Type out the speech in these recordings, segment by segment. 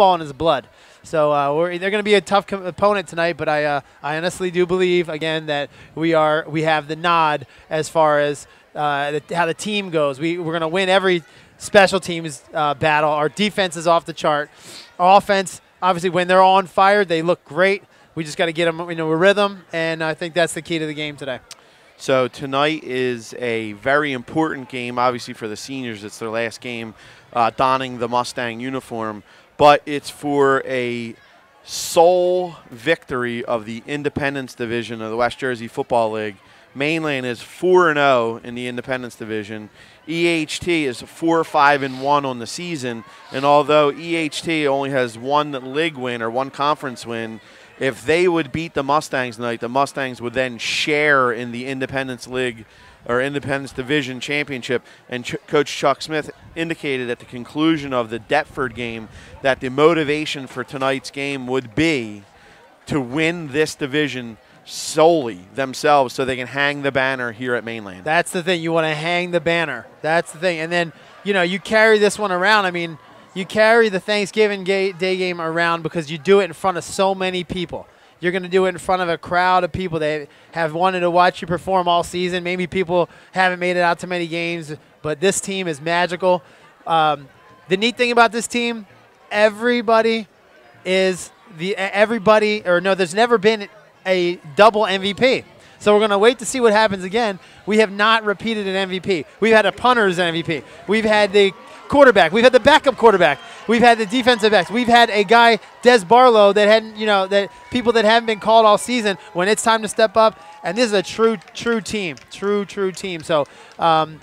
football in his blood. So they're going to be a tough opponent tonight, but I honestly do believe, again, that we have the nod as far as how the team goes. We're going to win every special teams battle. Our defense is off the chart. Our offense, obviously, when they're on fire, they look great. We just got to get them into a rhythm, and I think that's the key to the game today. So tonight is a very important game, obviously, for the seniors. It's their last game donning the Mustang uniform, but it's for a sole victory of the Independence Division of the West Jersey Football League. Mainland is 4-0 in the Independence Division. EHT is 4-5-1 on the season, and although EHT only has one league win or one conference win, if they would beat the Mustangs tonight, the Mustangs would then share in the Independence League or Independence Division Championship. And Coach Chuck Smith indicated at the conclusion of the Deptford game that the motivation for tonight's game would be to win this division solely themselves so they can hang the banner here at Mainland. That's the thing. You want to hang the banner. That's the thing. And then, you carry this one around. I mean, you carry the Thanksgiving Day game around because you do it in front of so many people. You're going to do it in front of a crowd of people that have wanted to watch you perform all season. Maybe people haven't made it out to many games, but this team is magical. The neat thing about this team, there's never been a double MVP. So we're going to wait to see what happens again. We have not repeated an MVP. We've had a punter as an MVP. We've had the quarterback. We've had the backup quarterback. We've had the defensive backs. We've had a guy, Des Barlow, that hadn't, that people that haven't been called all season when it's time to step up. And this is a true team, true team. So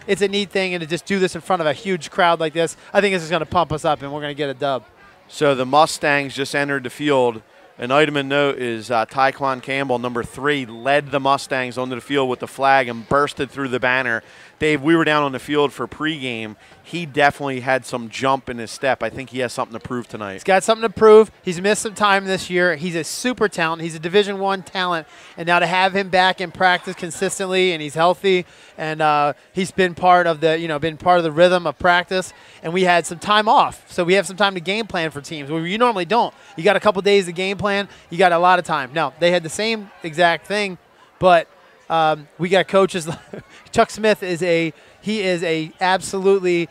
it's a neat thing, and to just do this in front of a huge crowd like this, I think this is going to pump us up, and we're going to get a dub. So the Mustangs just entered the field. An item of note is Tyquan Campbell, number 3, led the Mustangs onto the field with the flag and bursted through the banner. Dave, we were down on the field for pregame. He definitely had some jump in his step. I think he has something to prove tonight. He's got something to prove. He's missed some time this year. He's a super talent. He's a Division I talent. And now to have him back in practice consistently, and he's healthy, and he's been part of the rhythm of practice. And we had some time off, so we have some time to game plan for teams where you normally don't. You got a couple days to game plan. You got a lot of time. Now they had the same exact thing, but we got coaches. Chuck Smith is a absolutely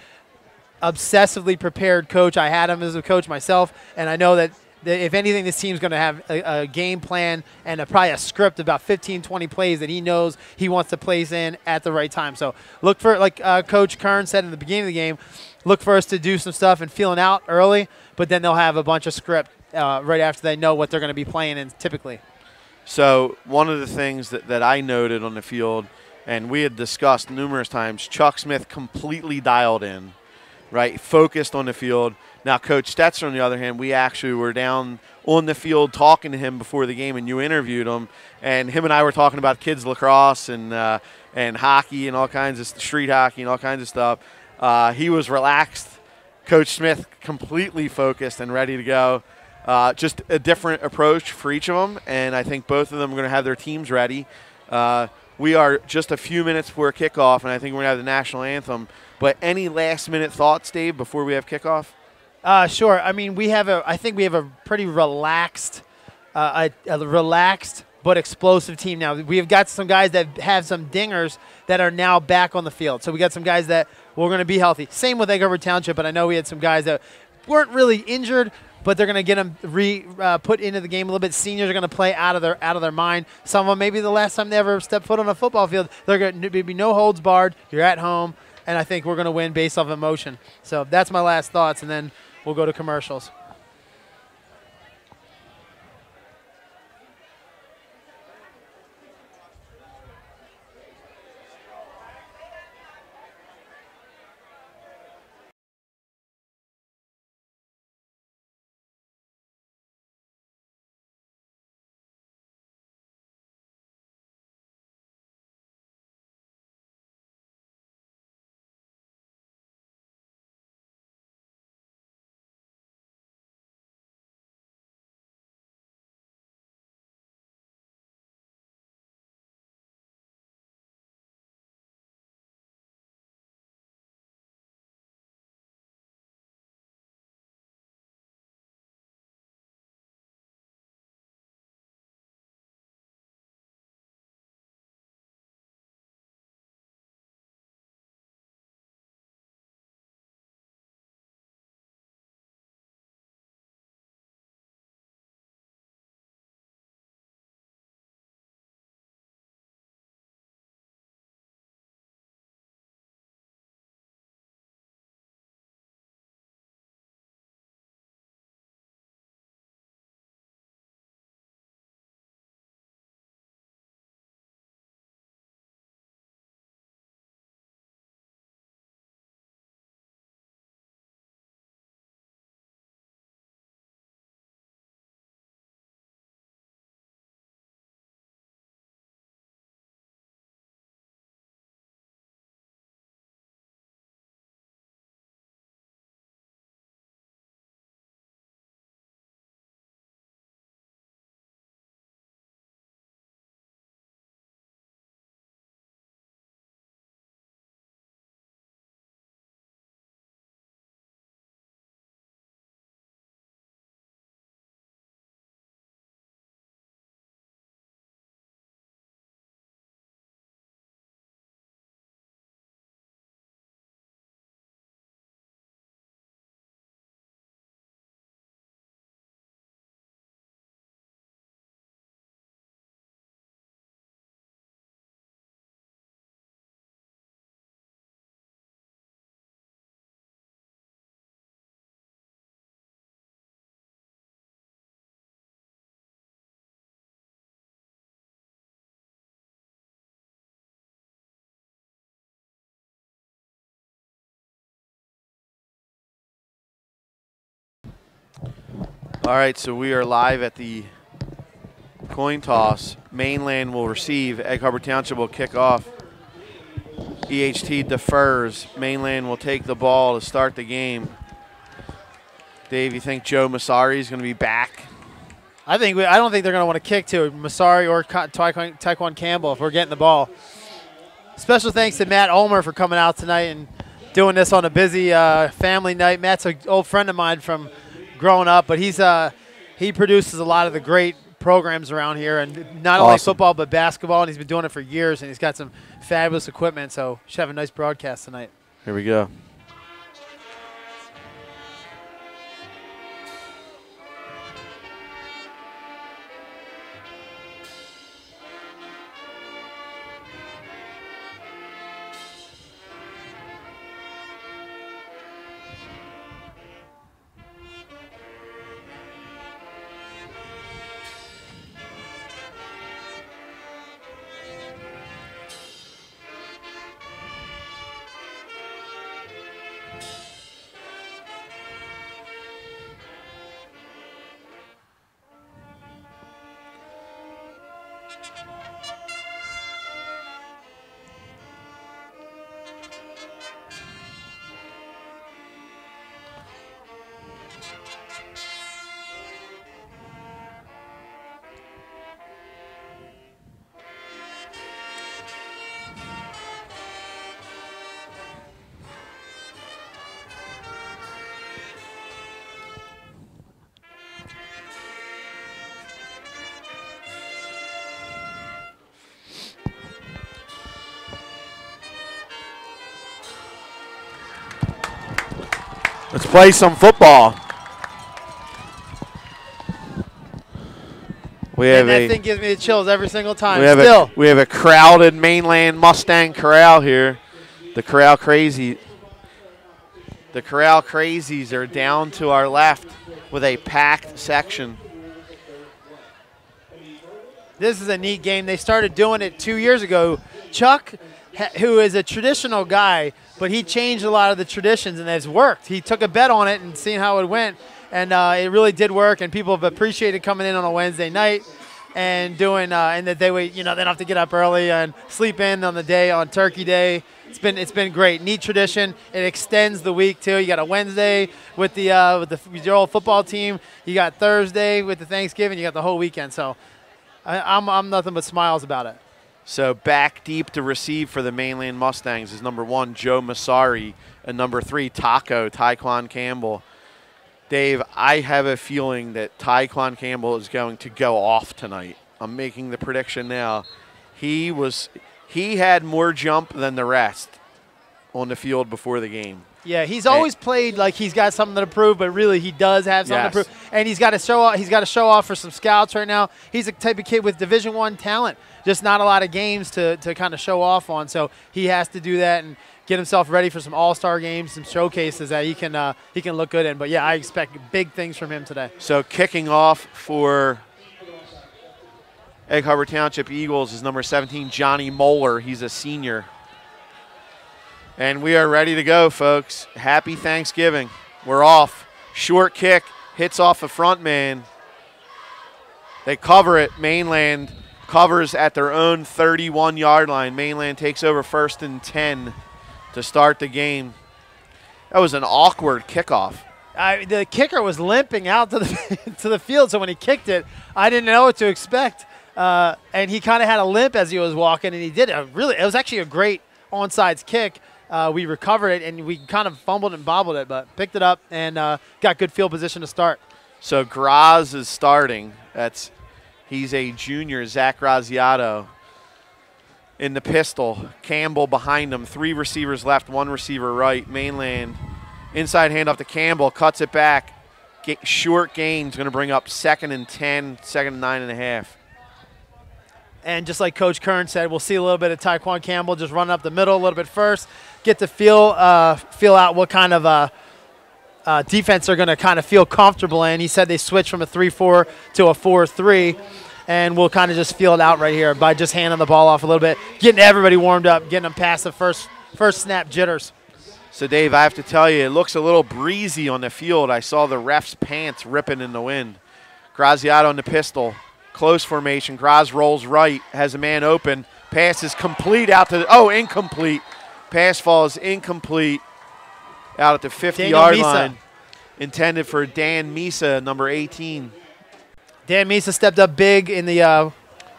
obsessively prepared coach. I had him as a coach myself, and I know that if anything, this team's going to have a game plan and probably a script about 15, 20 plays that he knows he wants to place in at the right time. So look for, like Coach Kern said in the beginning of the game, look for us to do some stuff and feeling out early, but then they'll have a bunch of script right after they know what they're going to be playing in typically. So one of the things that I noted on the field, and we had discussed numerous times, Chuck Smith completely dialed in, right, focused on the field. Now, Coach Stetzer, on the other hand, we actually were down on the field talking to him before the game, and you interviewed him, and him and I were talking about kids lacrosse and hockey and all kinds of street hockey and all kinds of stuff. He was relaxed. Coach Smith completely focused and ready to go. Just a different approach for each of them, and I think both of them are going to have their teams ready. We are just a few minutes before kickoff, and I think we're going to have the national anthem. But any last-minute thoughts, Dave, before we have kickoff? Sure. I mean, I think we have a pretty relaxed, relaxed but explosive team now. We have got some guys that have some dingers that are now back on the field. So we got some guys that we're going to be healthy. Same with Egg Harbor Township, but I know we had some guys that weren't really injured, but they're going to get them put into the game a little bit. Seniors are going to play out of their mind. Some of them maybe the last time they ever stepped foot on a football field. They're going to be no holds barred. You're at home, and I think we're going to win based off emotion. So that's my last thoughts, and then we'll go to commercials. All right, so we are live at the coin toss. Mainland will receive. Egg Harbor Township will kick off. EHT defers. Mainland will take the ball to start the game. Dave, you think Joe Massari is going to be back? I don't think they're going to want to kick to Massari or Taekwon Campbell if we're getting the ball. Special thanks to Matt Ulmer for coming out tonight and doing this on a busy family night. Matt's an old friend of mine from growing up, but he produces a lot of the great programs around here, and not only football but basketball, and he's been doing it for years, and he's got some fabulous equipment, so should have a nice broadcast tonight. Here we go. Let's play some football. That thing gives me the chills every single time. We have a crowded Mainland Mustang corral here. The corral crazy. The corral crazies are down to our left with a packed section. This is a neat game. They started doing it 2 years ago. Chuck, who is a traditional guy, but he changed a lot of the traditions, and it's worked. He took a bet on it and seen how it went, and it really did work, and people have appreciated coming in on a Wednesday night and doing and that they don't have to get up early and sleep in on the day on Turkey Day. It's been great. Neat tradition. It extends the week too. You got a Wednesday with your old football team. You got Thursday with the Thanksgiving. You got the whole weekend. So I'm nothing but smiles about it. So back deep to receive for the Mainland Mustangs is number 1, Joe Massari, and number 3, Taekwon Campbell. Dave, I have a feeling that Taekwon Campbell is going to go off tonight. I'm making the prediction now. He had more jump than the rest on the field before the game. Yeah, he's always played like he's got something to prove, but really he does have something to prove. And he's got to show off. He's got to show off for some scouts right now. He's a type of kid with Division I talent, just not a lot of games to kind of show off on. So he has to do that and get himself ready for some all-star games, some showcases that he can look good in. But yeah, I expect big things from him today. So kicking off for Egg Harbor Township Eagles is number 17, Johnny Moeller. He's a senior. And we are ready to go, folks. Happy Thanksgiving. We're off. Short kick, hits off the front man. They cover it. Mainland covers at their own 31-yard line. Mainland takes over 1st and 10 to start the game. That was an awkward kickoff. The kicker was limping out to the field, so when he kicked it, I didn't know what to expect. And he kind of had a limp as he was walking, and he did it. It was actually a great onside kick. We recovered it, and we kind of fumbled and bobbled it, but picked it up and got good field position to start. So Graz is starting. He's a junior, Zach Graziato. In the pistol, Campbell behind him. 3 receivers left, 1 receiver right. Mainland inside handoff to Campbell, cuts it back. Short gain's going to bring up 2nd and 10, 2nd and 9.5. And just like Coach Kern said, we'll see a little bit of Taekwon Campbell just running up the middle a little bit first, get to feel out what kind of defense they're going to kind of feel comfortable in. He said they switched from a 3-4 to a 4-3. And we'll kind of just feel it out right here by just handing the ball off a little bit, getting everybody warmed up, getting them past the first snap jitters. So, Dave, I have to tell you, it looks a little breezy on the field. I saw the ref's pants ripping in the wind. Graziato on the pistol. Close formation. Graz rolls right, has a man open. Pass is complete out to the – incomplete. Pass falls incomplete out at the 50-yard line. Intended for Dan Misa, number 18. Dan Misa stepped up big in the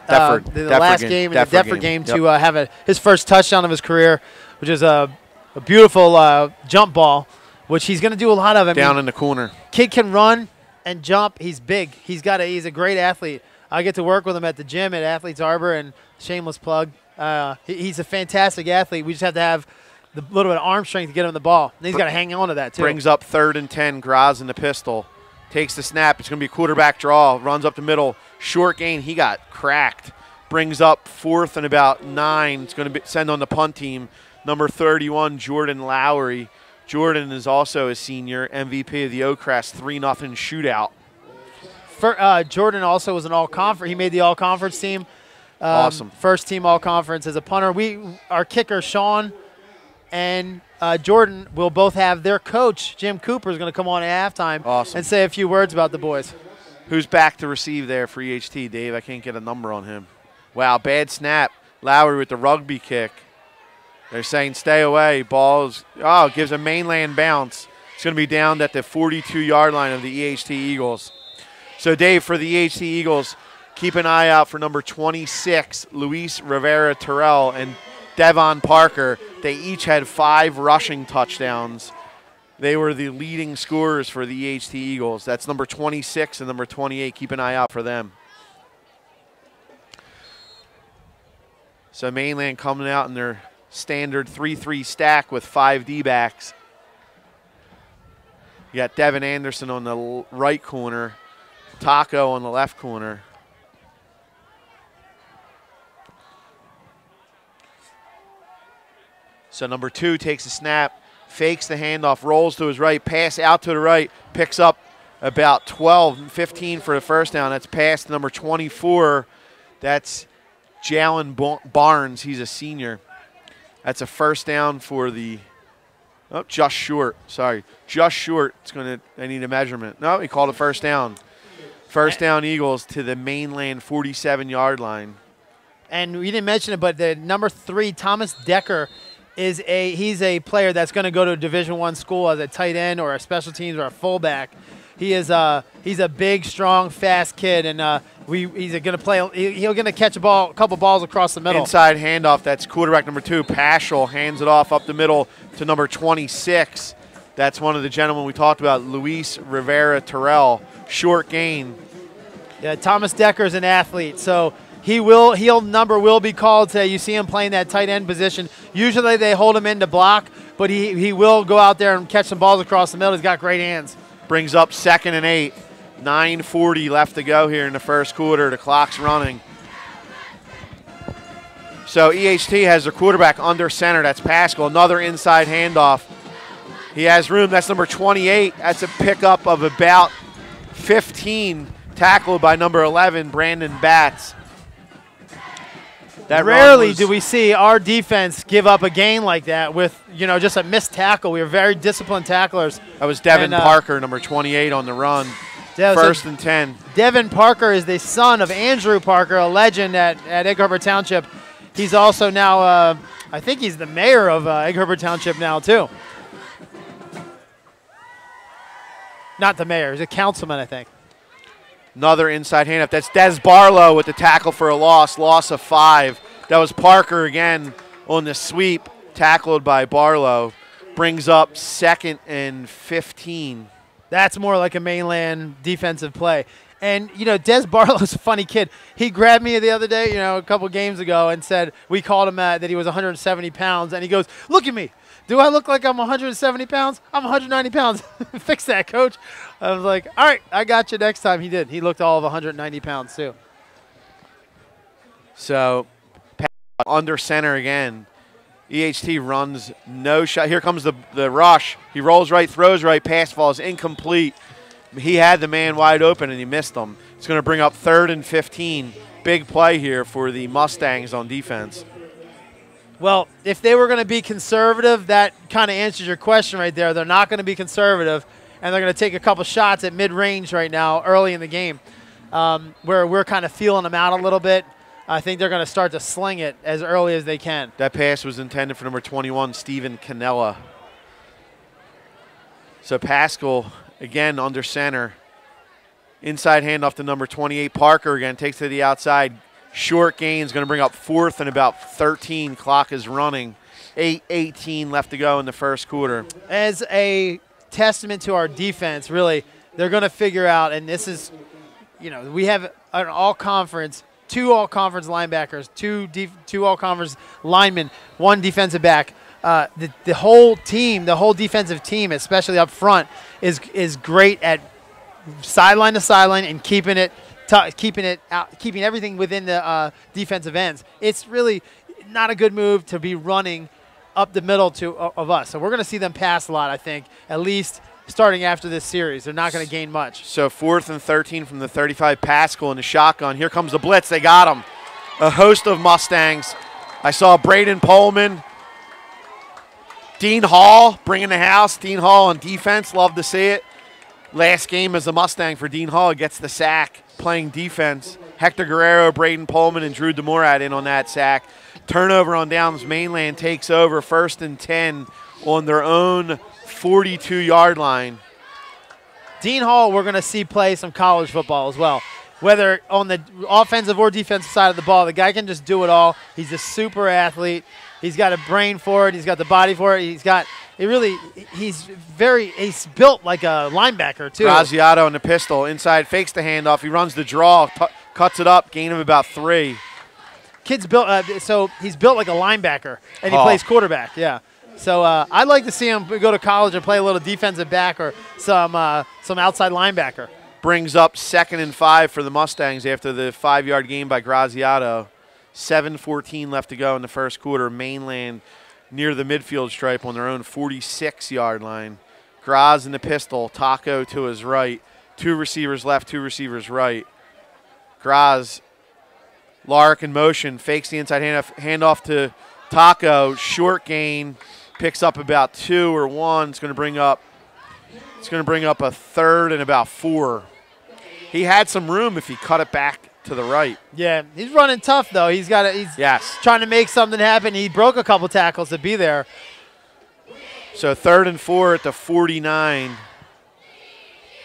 last game, in the Deptford game to have his first touchdown of his career, which is a beautiful jump ball, which he's going to do a lot of. Down in the corner. Kid can run and jump. He's big. He's a great athlete. I get to work with him at the gym at Athletes Arbor, and shameless plug. He's a fantastic athlete. We just have to have the little bit of arm strength to get him the ball. And he's got to hang on to that, too. Brings up 3rd and 10, Graz in the pistol. Takes the snap. It's going to be a quarterback draw. Runs up the middle. Short gain. He got cracked. Brings up 4th and about 9. It's going to send on the punt team. Number 31, Jordan Lowry. Jordan is also a senior, MVP of the Oakcrest 3-0 shootout. Jordan also was an all-conference. He made the all-conference team. Awesome. First team all-conference as a punter. Our kicker, Sean, and Jordan will both have their coach, Jim Cooper, is going to come on at halftime and say a few words about the boys. Who's back to receive there for EHT, Dave? I can't get a number on him. Wow, bad snap. Lowry with the rugby kick. They're saying stay away. Gives a Mainland bounce. It's going to be down at the 42-yard line of the EHT Eagles. So, Dave, for the EHT Eagles, keep an eye out for number 26, Luis Rivera-Terrell, and Devon Parker. They each had 5 rushing touchdowns. They were the leading scorers for the EHT Eagles. That's number 26 and number 28. Keep an eye out for them. So Mainland coming out in their standard 3-3 stack with 5 D-backs. You got Devin Anderson on the right corner, Taco on the left corner. So number 2 takes a snap, fakes the handoff, rolls to his right, pass out to the right, picks up about 12, 15 for the first down. That's past number 24. That's Jalen Barnes. He's a senior. That's a first down for the just short. Sorry, just short. I need a measurement. No, he called a first down. First down Eagles to the Mainland 47-yard line. And we didn't mention it, but the number 3, Thomas Decker, he's a player that's going to go to a Division I school as a tight end or a special teams or a fullback. He's a big, strong, fast kid, and he's going to play. He's going to catch a couple balls across the middle. Inside handoff. That's quarterback number 2, Paschal, hands it off up the middle to number 26. That's one of the gentlemen we talked about, Luis Rivera-Terrell. Short gain. Yeah, Thomas Decker is an athlete, so number will be called today. You see him playing that tight end position. Usually they hold him in to block, but he will go out there and catch some balls across the middle. He's got great hands. Brings up 2nd and 8. 9:40 left to go here in the first quarter. The clock's running. So EHT has their quarterback under center. That's Paschal. Another inside handoff. He has room. That's number 28. That's a pickup of about 15. Tackled by number 11, Brandon Batts. Rarely do we see our defense give up a gain like that with, just a missed tackle. We were very disciplined tacklers. That was Devin Parker, number 28 on the run. First and 10. Devin Parker is the son of Andrew Parker, a legend at Egg Harbor Township. He's also now, I think he's the mayor of Egg Harbor Township now, too. Not the mayor. He's a councilman, I think. Another inside handoff. That's Des Barlow with the tackle for a loss of 5. That was Parker again on the sweep, tackled by Barlow. Brings up 2nd and 15. That's more like a Mainland defensive play. And, Des Barlow's a funny kid. He grabbed me the other day, a couple games ago, and said we called him that he was 170 pounds. And he goes, look at me. Do I look like I'm 170 pounds? I'm 190 pounds. Fix that, coach. I was like, all right, I got you next time. He did. He looked all of 190 pounds, too. So, under center again. EHT runs no shot. Here comes the rush. He rolls right, throws right, pass falls incomplete. He had the man wide open, and he missed him. It's going to bring up 3rd and 15. Big play here for the Mustangs on defense. Well, if they were going to be conservative, that kind of answers your question right there. They're not going to be conservative, and they're going to take a couple shots at mid-range right now early in the game where we're kind of feeling them out a little bit. I think they're going to start to sling it as early as they can. That pass was intended for number 21, Steven Canella. So Pascal, again, under center. Inside handoff to number 28, Parker again, takes to the outside. Short gain is going to bring up 4th and about 13. Clock is running. 8:18 left to go in the first quarter. As a testament to our defense, really, they're going to figure out, and this is, we have an all-conference, 2 all-conference linebackers, 2 all-conference linemen, 1 defensive back. The whole team, the whole defensive team, especially up front, is great at sideline to sideline and keeping everything within the defensive ends. It's really not a good move to be running up the middle of us. So we're going to see them pass a lot, I think, at least starting after this series. They're not going to gain much. So 4th and 13 from the 35, Pascal in the shotgun. Here comes the blitz. They got him. A host of Mustangs. I saw Braden Pullman. Dean Hall bringing the house. Dean Hall on defense. Love to see it. Last game as a Mustang for Dean Hall. Gets the sack playing defense. Hector Guerrero, Braden Pullman, and Drew DeMorad in on that sack. Turnover on downs. Mainland takes over 1st and 10 on their own 42-yard line. Dean Hall, we're going to see play some college football as well. Whether on the offensive or defensive side of the ball, the guy can just do it all. He's a super athlete. He's got a brain for it. He's got the body for it. He's built like a linebacker, too. Graziato in the pistol. Inside, fakes the handoff. He runs the draw, cuts it up, gain of about 3. Kid's built, so he's built like a linebacker, and he plays quarterback, yeah. So I'd like to see him go to college and play a little defensive back or some outside linebacker. Brings up 2nd and 5 for the Mustangs after the 5-yard gain by Graziato. 7:14 left to go in the first quarter. Mainland near the midfield stripe on their own 46-yard line. Graz in the pistol. Taco to his right. 2 receivers left, 2 receivers right. Graz, Lark in motion, fakes the inside handoff to Taco. Short gain, picks up about 2 or 1. It's going to bring up a 3rd and about 4. He had some room if he cut it back to the right. Yeah, he's running tough though. He's trying to make something happen. He broke a couple tackles to be there. So 3rd and 4 at the 49.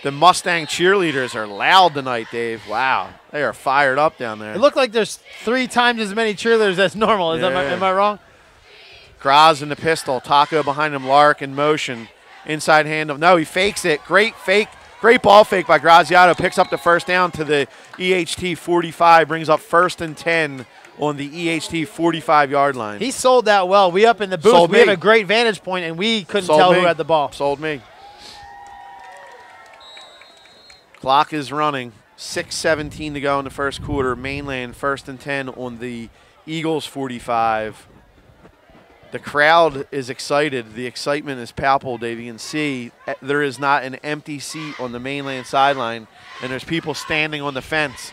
The Mustang cheerleaders are loud tonight, Dave. Wow, they are fired up down there. It looked like there's 3 times as many cheerleaders as normal. Am I wrong? Graz in the pistol. Taco behind him. Lark in motion. Inside handoff. No, he fakes it. Great fake. Great ball fake by Graziato. Picks up the first down to the EHT 45. Brings up 1st and 10 on the EHT 45-yard line. He sold that well. We up in the booth. We have a great vantage point, and we couldn't tell who had the ball. Sold me. Clock is running. 6:17 to go in the first quarter. Mainland 1st and 10 on the Eagles 45. The crowd is excited. The excitement is palpable, Dave. You can see there is not an empty seat on the Mainland sideline, and there's people standing on the fence.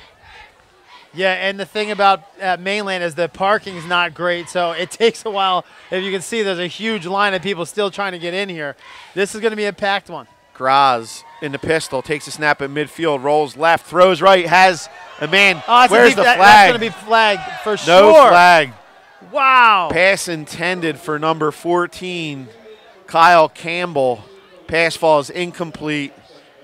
Yeah, and the thing about Mainland is the parking is not great, so it takes a while. If you can see, there's a huge line of people still trying to get in here. This is going to be a packed one. Graz in the pistol, takes a snap at midfield, rolls left, throws right, has a man. Oh, where's the flag? That's going to be flagged for sure. No flag. Wow. Pass intended for number 14, Kyle Campbell. Pass falls incomplete.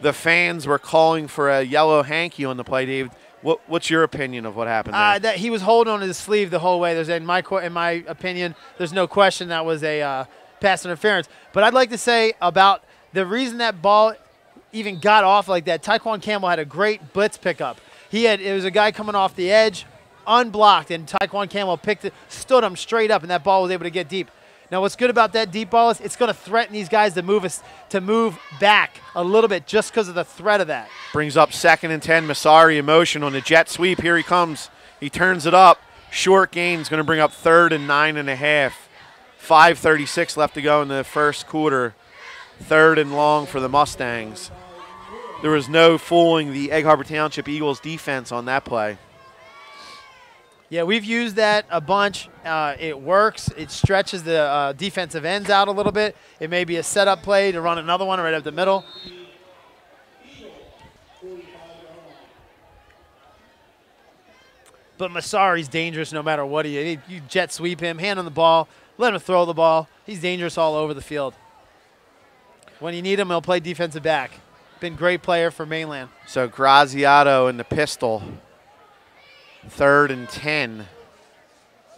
The fans were calling for a yellow hanky on the play, Dave. What's your opinion of what happened there? That he was holding on to his sleeve the whole way. In my opinion, there's no question that was a pass interference. But I'd like to say about the reason that ball even got off like that, Tyquan Campbell had a great blitz pickup. It was a guy coming off the edge, unblocked, and Tyquan Campbell stood him straight up, and that ball was able to get deep. Now, what's good about that deep ball is it's going to threaten these guys to move back a little bit just because of the threat of that. Brings up 2nd and 10. Masari in motion on the jet sweep. Here he comes. He turns it up. Short gain is going to bring up 3rd and 9.5. 5:36 left to go in the first quarter. 3rd and long for the Mustangs. There was no fooling the Egg Harbor Township Eagles defense on that play. Yeah, we've used that a bunch. It works. It stretches the defensive ends out a little bit. It may be a setup play to run another one right up the middle. But Masari's dangerous no matter what he is. You jet sweep him, hand on the ball, let him throw the ball. He's dangerous all over the field. When you need him, he'll play defensive back. Been a great player for Mainland. So Graziato in the pistol. 3rd and 10.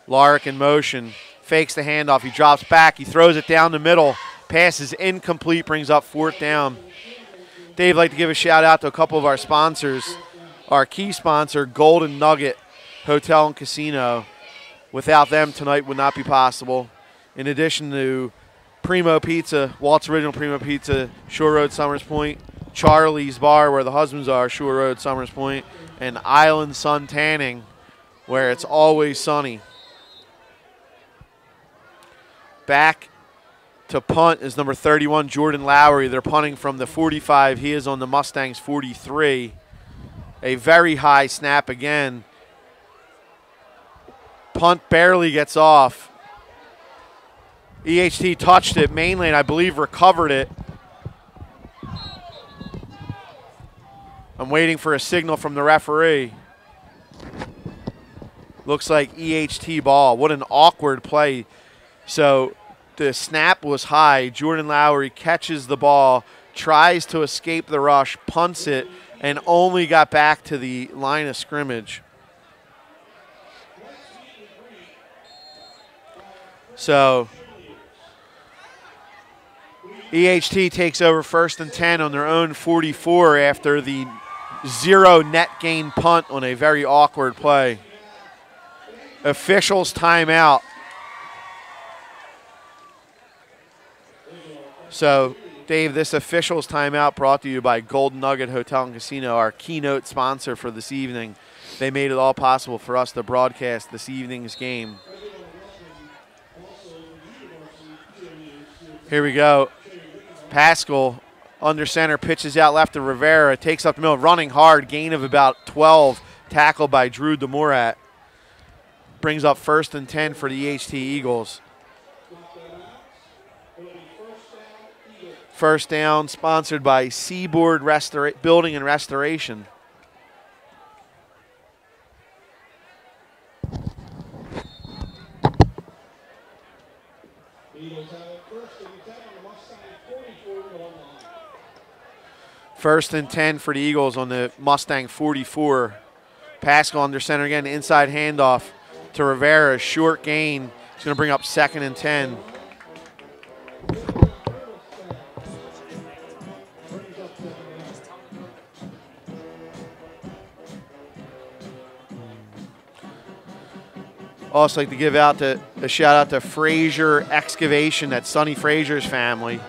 Larrick in motion. Fakes the handoff. He drops back. He throws it down the middle. Pass is incomplete. Brings up 4th down. Dave, I'd like to give a shout out to a couple of our sponsors. Our key sponsor, Golden Nugget Hotel and Casino. Without them, tonight would not be possible. In addition to Primo Pizza, Walt's Original Primo Pizza, Shore Road, Summers Point, Charlie's Bar, where the husbands are, Shore Road, Summers Point, and Island Sun Tanning, where it's always sunny. Back to punt is number 31, Jordan Lowry. They're punting from the 45. He is on the Mustangs 43. A very high snap again. Punt barely gets off. EHT touched it. Mainland, I believe, recovered it. I'm waiting for a signal from the referee. Looks like EHT ball. What an awkward play. So the snap was high. Jordan Lowry catches the ball, tries to escape the rush, punts it, and only got back to the line of scrimmage. So EHT takes over 1st and 10 on their own 44 after the 0 net gain punt on a very awkward play. Officials timeout. So, Dave, this officials timeout brought to you by Golden Nugget Hotel and Casino, our keynote sponsor for this evening. They made it all possible for us to broadcast this evening's game. Here we go. Pascal under center, pitches out left to Rivera, takes up the middle, running hard, gain of about 12, tackled by Drew DeMorat. Brings up 1st and 10 for the EHT Eagles. 1st down, sponsored by Seaboard Building and Restoration. First and 10 for the Eagles on the Mustang 44. Pascal under center again, inside handoff to Rivera, short gain. He's going to bring up 2nd and 10. Also like to give out a shout out to Frazier Excavation, that's Sonny Frazier's family.